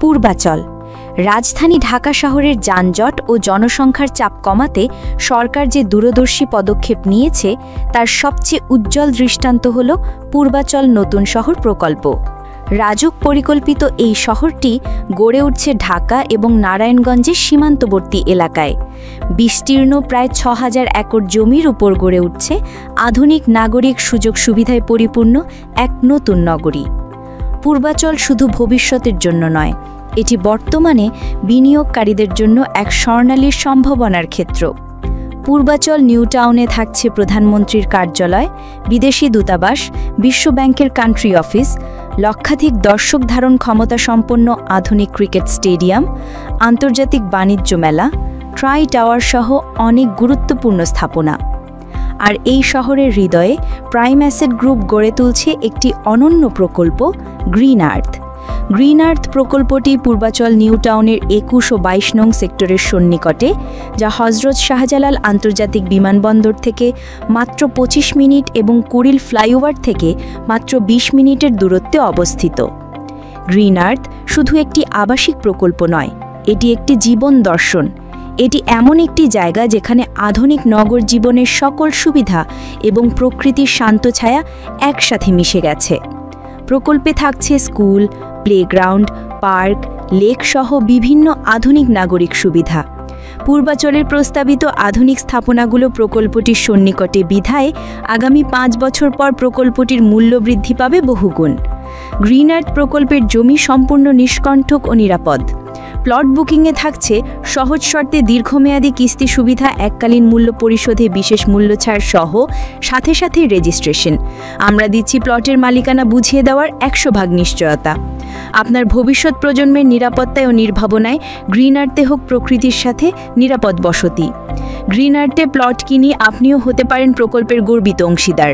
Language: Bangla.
পূর্বাচল রাজধানী ঢাকা শহরের যানজট ও জনসংখ্যার চাপ কমাতে সরকার যে দূরদর্শী পদক্ষেপ নিয়েছে তার সবচেয়ে উজ্জ্বল দৃষ্টান্ত হল পূর্বাচল নতুন শহর প্রকল্প। রাজুক পরিকল্পিত এই শহরটি গড়ে উঠছে ঢাকা এবং নারায়ণগঞ্জের সীমান্তবর্তী এলাকায়। বিস্তীর্ণ প্রায় ৬,০০০ একর জমির উপর গড়ে উঠছে আধুনিক নাগরিক সুযোগ সুবিধায় পরিপূর্ণ এক নতুন নগরী। পূর্বাচল শুধু ভবিষ্যতের জন্য নয়, এটি বর্তমানে বিনিয়োগকারীদের জন্য এক স্বর্ণালী সম্ভাবনার ক্ষেত্র। পূর্বাচল নিউ টাউনে থাকছে প্রধানমন্ত্রীর কার্যালয়, বিদেশি দূতাবাস, বিশ্বব্যাংকের কান্ট্রি অফিস, লক্ষাধিক দর্শক ধারণ ক্ষমতা সম্পন্ন আধুনিক ক্রিকেট স্টেডিয়াম, আন্তর্জাতিক বাণিজ্য মেলা, ট্রাই টাওয়ার সহ অনেক গুরুত্বপূর্ণ স্থাপনা। আর এই শহরের হৃদয়ে প্রাইম অ্যাসেট গ্রুপ গড়ে তুলছে একটি অনন্য প্রকল্প গ্রিন আর্থ। গ্রিন আর্থ প্রকল্পটি পূর্বাচল নিউ টাউনের ২১ ও ২২ নং সেক্টরের সন্নিকটে, যা হজরত শাহজালাল আন্তর্জাতিক বিমানবন্দর থেকে মাত্র ২৫ মিনিট এবং কুড়িল ফ্লাইওভার থেকে মাত্র ২০ মিনিটের দূরত্বে অবস্থিত। গ্রিন আর্থ শুধু একটি আবাসিক প্রকল্প নয়, এটি একটি জীবন দর্শন। এটি এমন একটি জায়গা যেখানে আধুনিক নগর জীবনের সকল সুবিধা এবং প্রকৃতির শান্ত ছায়া একসাথে মিশে গেছে। প্রকল্পে থাকছে স্কুল, প্লেগ্রাউন্ড, পার্ক, লেক সহ বিভিন্ন আধুনিক নাগরিক সুবিধা। পূর্বাচলের প্রস্তাবিত আধুনিক স্থাপনাগুলো প্রকল্পটির সন্নিকটে বিধায় আগামী ৫ বছর পর প্রকল্পটির মূল্য বৃদ্ধি পাবে বহুগুণ। গ্রিন আর্থ প্রকল্পের জমি সম্পূর্ণ নিষ্কণ্টক ও নিরাপদ। প্লট বুকিংয়ে থাকছে সহজ শর্তে দীর্ঘমেয়াদী কিস্তি সুবিধা, এককালীন মূল্য পরিশোধে বিশেষ মূল্য ছাড় সহ সাথে সাথে রেজিস্ট্রেশন। আমরা দিচ্ছি প্লটের মালিকানা বুঝিয়ে দেওয়ার ১০০% নিশ্চয়তা। আপনার ভবিষ্যৎ প্রজন্মের নিরাপত্তায় ও নির্ভাবনায় গ্রিন আর্থে হোক প্রকৃতির সাথে নিরাপদ বসতি। গ্রিন আর্থে প্লট কিনে আপনিও হতে পারেন প্রকল্পের গর্বিত অংশীদার।